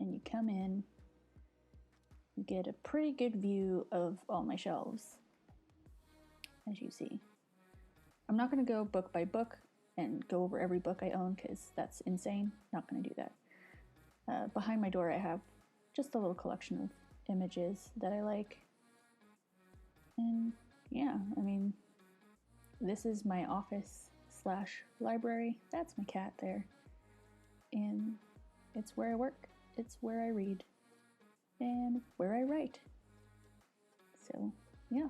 when you come in, you get a pretty good view of all my shelves, as you see. I'm not going to go book by book and go over every book I own because that's insane. Not going to do that. Behind my door I have just a little collection of images that I like. And yeah, I mean, this is my office / library. That's my cat there. And it's where I work. It's where I read. And where I write. So, yeah.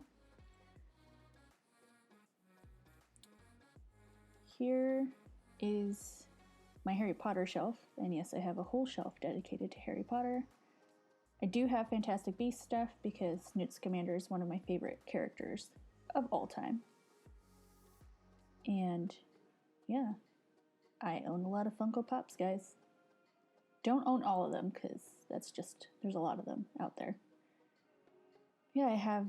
Here is my Harry Potter shelf. And yes, I have a whole shelf dedicated to Harry Potter. I do have Fantastic Beasts stuff because Newt Scamander is one of my favorite characters of all time. And yeah, I own a lot of Funko Pops, guys. Don't own all of them because there's a lot of them out there. Yeah, I have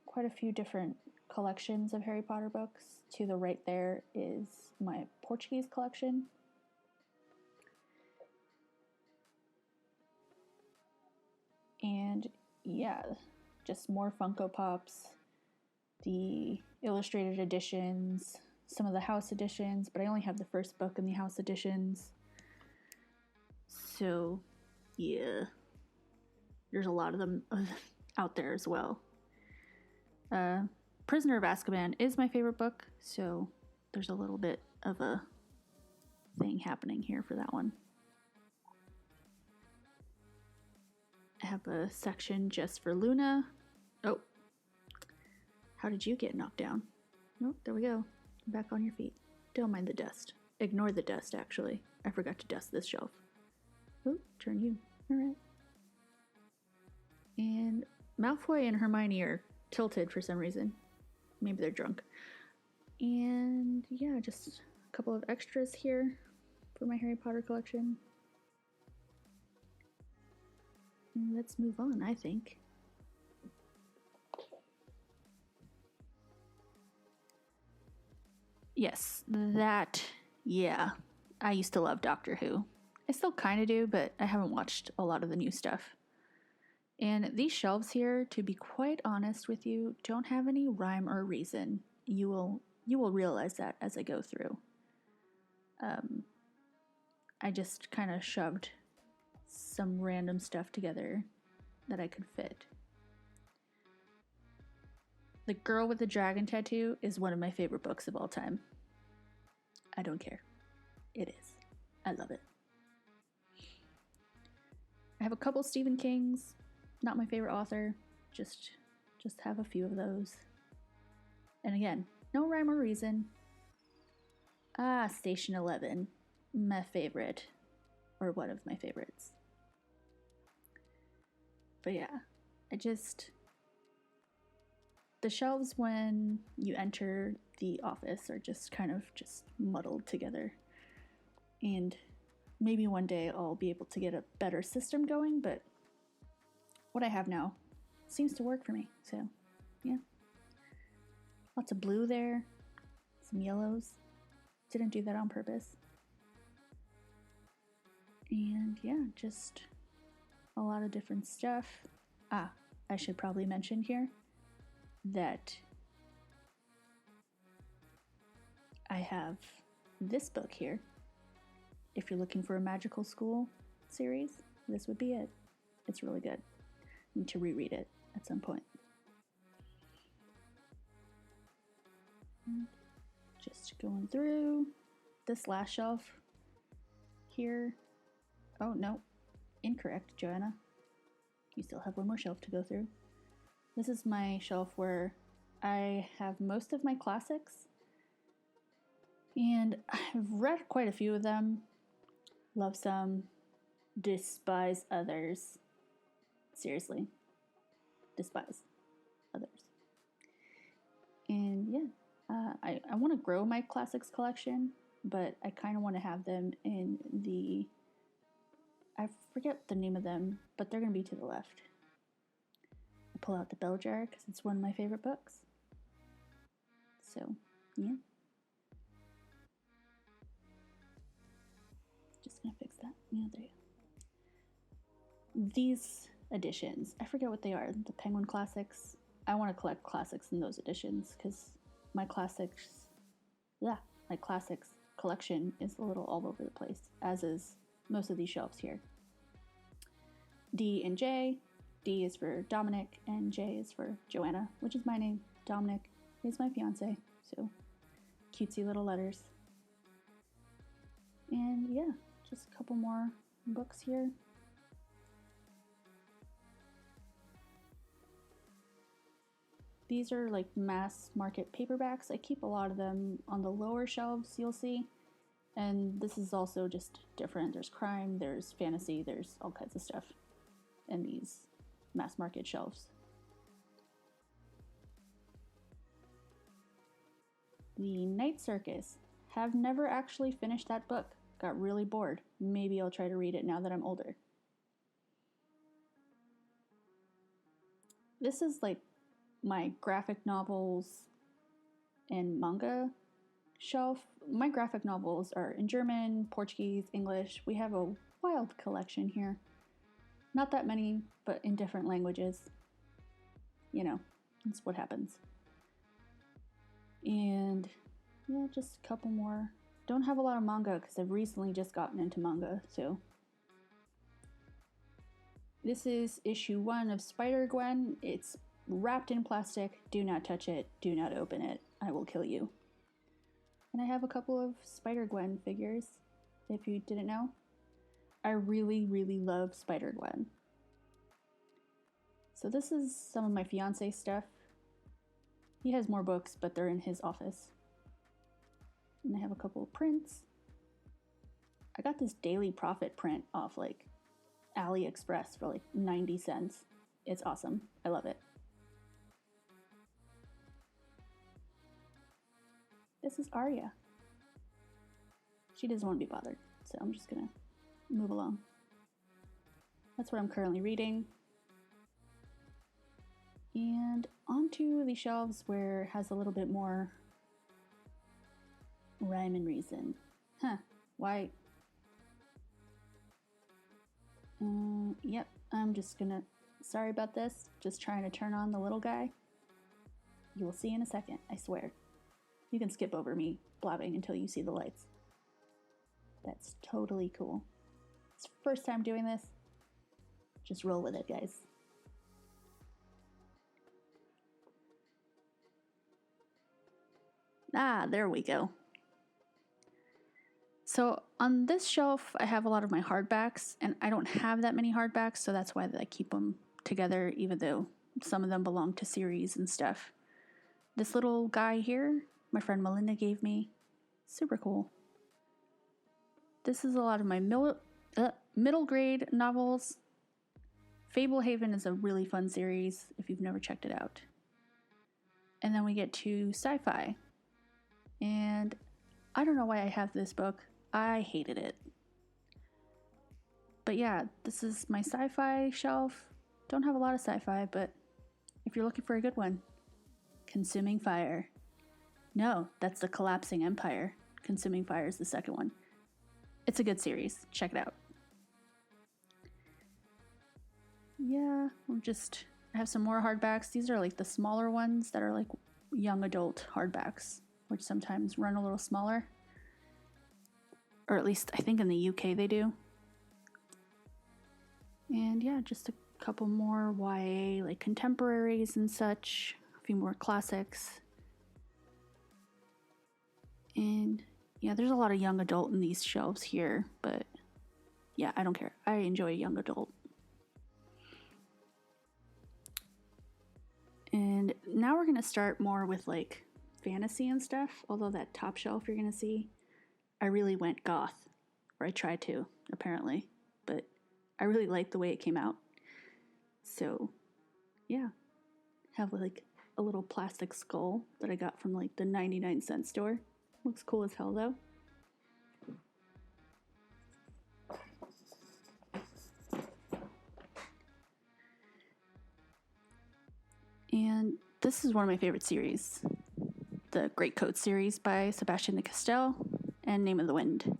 quite a few different collections of Harry Potter books. To the right there is my Portuguese collection. And yeah, just more Funko Pops, the illustrated editions, some of the house editions, but I only have the first book in the house editions. So, yeah, there's a lot of them out there as well. Prisoner of Azkaban is my favorite book, so there's a little bit of a thing happening here for that one. I have a section just for Luna. Oh, how did you get knocked down? Oh, there we go. Back on your feet. Don't mind the dust. Ignore the dust, actually. I forgot to dust this shelf. Oh, turn you. All right. And Malfoy and Hermione are tilted for some reason. Maybe they're drunk. And yeah, just a couple of extras here for my Harry Potter collection. And let's move on, I think. Yes, yeah. I used to love Doctor Who. I still kind of do, but I haven't watched a lot of the new stuff. And these shelves here, to be quite honest with you, don't have any rhyme or reason. You will realize that as I go through. I just kind of shoved some random stuff together that I could fit. The Girl with the Dragon Tattoo is one of my favorite books of all time. I don't care. It is. I love it. I have a couple Stephen Kings. Not my favorite author. Just have a few of those. And again, no rhyme or reason. Station 11. My favorite. Or one of my favorites. But yeah, the shelves when you enter the office are just kind of muddled together. And maybe one day I'll be able to get a better system going, but what I have now seems to work for me. So, yeah. Lots of blue there. Some yellows. Didn't do that on purpose. And yeah, just a lot of different stuff. I should probably mention here that I have this book here. If you're looking for a magical school series, this would be it. It's really good. I need to reread it at some point. Just going through this last shelf here. Oh, no. Incorrect, Joanna. You still have one more shelf to go through. This is my shelf where I have most of my classics. And I've read quite a few of them. Love some. Despise others. Seriously. Despise others. And yeah. I want to grow my classics collection, but I kind of want to have them in the... I forget the name of them, but they're going to be to the left. I pull out the bell jar because it's one of my favorite books. So, yeah. Just going to fix that. Yeah, there you go. these editions, I forget what they are, the Penguin Classics. I want to collect classics in those editions because my classics collection is a little all over the place, as is most of these shelves here. D and J. D is for Dominic, and J is for Joanna, which is my name. Dominic is my fiance, so cutesy little letters. And yeah, just a couple more books here. These are like mass market paperbacks. I keep a lot of them on the lower shelves, you'll see. And this is also just different. There's crime, there's fantasy, there's all kinds of stuff in these mass market shelves. The Night Circus. Have never actually finished that book. Got really bored. Maybe I'll try to read it now that I'm older. This is like my graphic novels and manga shelf. My graphic novels are in German, Portuguese, English. We have a wild collection here. Not that many, but in different languages. You know, that's what happens. And yeah, just a couple more. Don't have a lot of manga because I've recently just gotten into manga, so. This is issue 1 of Spider-Gwen. It's wrapped in plastic. Do not touch it. Do not open it. I will kill you. And I have a couple of Spider-Gwen figures, if you didn't know. I really, really love Spider-Gwen. So this is some of my fiance's stuff. He has more books, but they're in his office. And I have a couple of prints. I got this Daily Profit print off like AliExpress for like 90 cents. It's awesome. I love it. This is Arya. She doesn't want to be bothered, so I'm just gonna move along. That's what I'm currently reading. And onto the shelves where it has a little bit more rhyme and reason. Why? Yep, I'm just gonna, sorry about this, just trying to turn on the little guy. You will see in a second, I swear. You can skip over me blabbing until you see the lights. That's totally cool. It's the first time doing this. Just roll with it, guys. Ah, there we go. So on this shelf, I have a lot of my hardbacks, and I don't have that many hardbacks, so that's why I keep them together, even though some of them belong to series and stuff. This little guy here, my friend Melinda gave me. Super cool. This is a lot of my middle grade novels. Fablehaven is a really fun series if you've never checked it out. And then we get to sci-fi. And I don't know why I have this book. I hated it. But yeah, this is my sci-fi shelf. Don't have a lot of sci-fi, but if you're looking for a good one, Consuming Fire. No, that's The Collapsing Empire. Consuming Fire is the second one. It's a good series. Check it out. Yeah, I have some more hardbacks. These are like the smaller ones that are like young adult hardbacks, which sometimes run a little smaller. Or at least I think in the UK they do. And yeah, just a couple more YA, like contemporaries and such. A few more classics. And yeah, there's a lot of young adult in these shelves here, but yeah, I don't care. I enjoy young adult. And now we're going to start more with like fantasy and stuff, although that top shelf you're going to see, I really went goth, or I tried to, apparently, but I really liked the way it came out. So yeah, have like a little plastic skull that I got from like the 99-cent store. Looks cool as hell though. And this is one of my favorite series, the Great Coat series by Sebastian de Castell and Name of the Wind.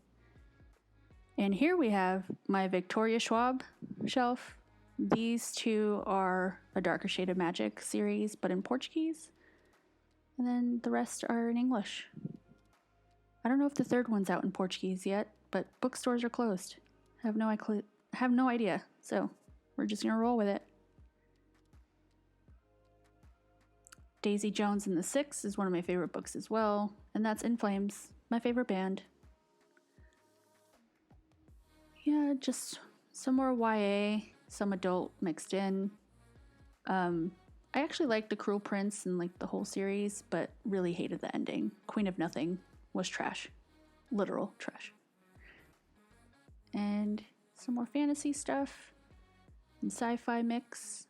And here we have my Victoria Schwab shelf. These two are a Darker Shade of Magic series, but in Portuguese. And then the rest are in English. I don't know if the third one's out in Portuguese yet, but bookstores are closed. Have no idea, so we're just gonna roll with it. Daisy Jones and the Six is one of my favorite books as well, and that's In Flames, my favorite band. Yeah, just some more YA, some adult mixed in. I actually liked The Cruel Prince and like the whole series, but really hated the ending. Queen of Nothing was trash. Literal trash. And some more fantasy stuff and sci-fi mix.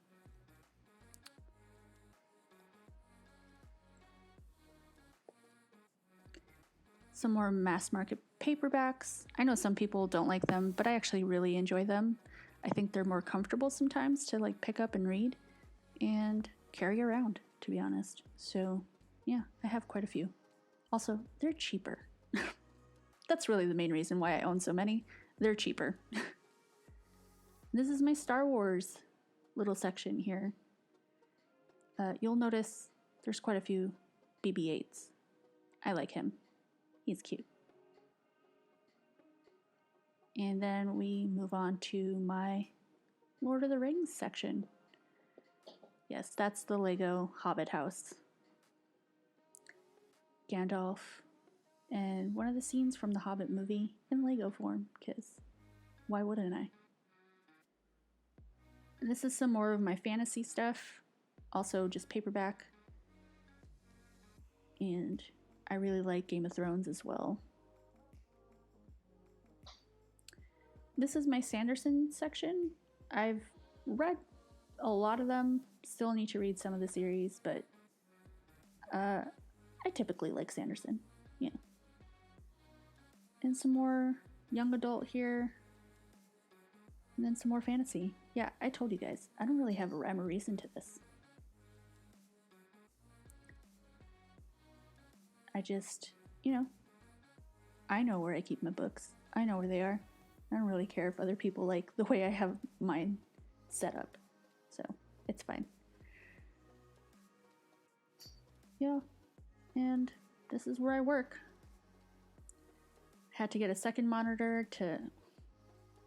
Some more mass market paperbacks. I know some people don't like them, but I actually really enjoy them. I think they're more comfortable sometimes to like pick up and read and carry around, to be honest. So yeah, I have quite a few. Also, they're cheaper. That's really the main reason why I own so many. They're cheaper. This is my Star Wars little section here. You'll notice there's quite a few BB-8s. I like him. He's cute. And then we move on to my Lord of the Rings section. Yes, that's the Lego Hobbit house. Gandalf, and one of the scenes from the Hobbit movie in Lego form, because why wouldn't I? And this is some more of my fantasy stuff, also just paperback. And I really like Game of Thrones as well. This is my Sanderson section. I've read a lot of them, still need to read some of the series, but I typically like Sanderson, yeah. And some more young adult here, and then some more fantasy. Yeah, I told you guys, I don't really have a rhyme or reason to this. I just, I know where I keep my books. I know where they are. I don't really care if other people like the way I have mine set up. So, it's fine. Yeah, and this is where I work. Had to get a second monitor to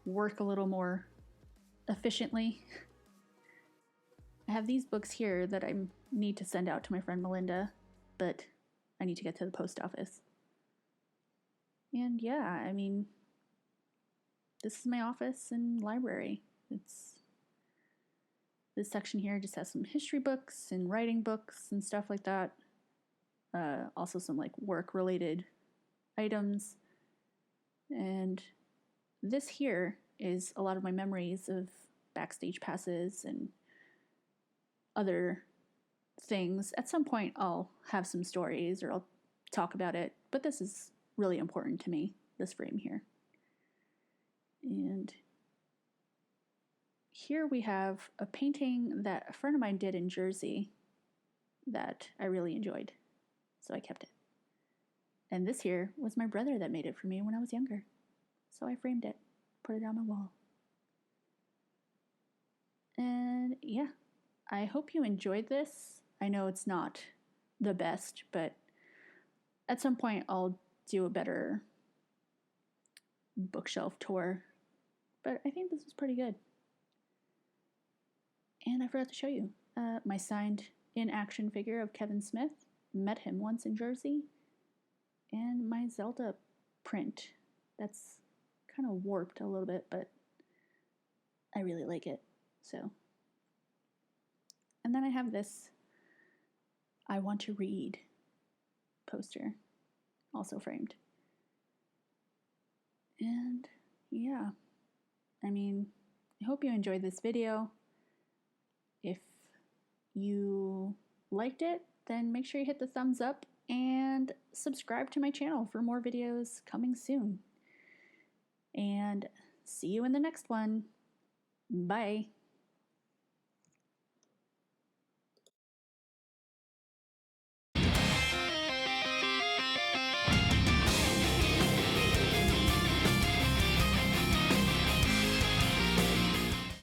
work a little more efficiently. I have these books here that I need to send out to my friend Melinda, but I need to get to the post office. And yeah, I mean, this is my office and library. This section here just has some history books and writing books and stuff like that. Also some like work related items. And this here is a lot of my memories of backstage passes and other things. At some point I'll have some stories or I'll talk about it, but this is really important to me, this frame here. And here we have a painting that a friend of mine did in Jersey that I really enjoyed, so I kept it. And this here was my brother that made it for me when I was younger, so I framed it, put it on my wall. And yeah, I hope you enjoyed this. I know it's not the best, but at some point I'll do a better bookshelf tour. But I think this was pretty good. And I forgot to show you my signed in action figure of Kevin Smith. Met him once in Jersey. And my Zelda print. That's kind of warped a little bit, but I really like it. So. And then I have this I Want to Read poster, also framed. And yeah, I mean, I hope you enjoyed this video. If you liked it, then make sure you hit the thumbs up and subscribe to my channel for more videos coming soon. And see you in the next one. Bye.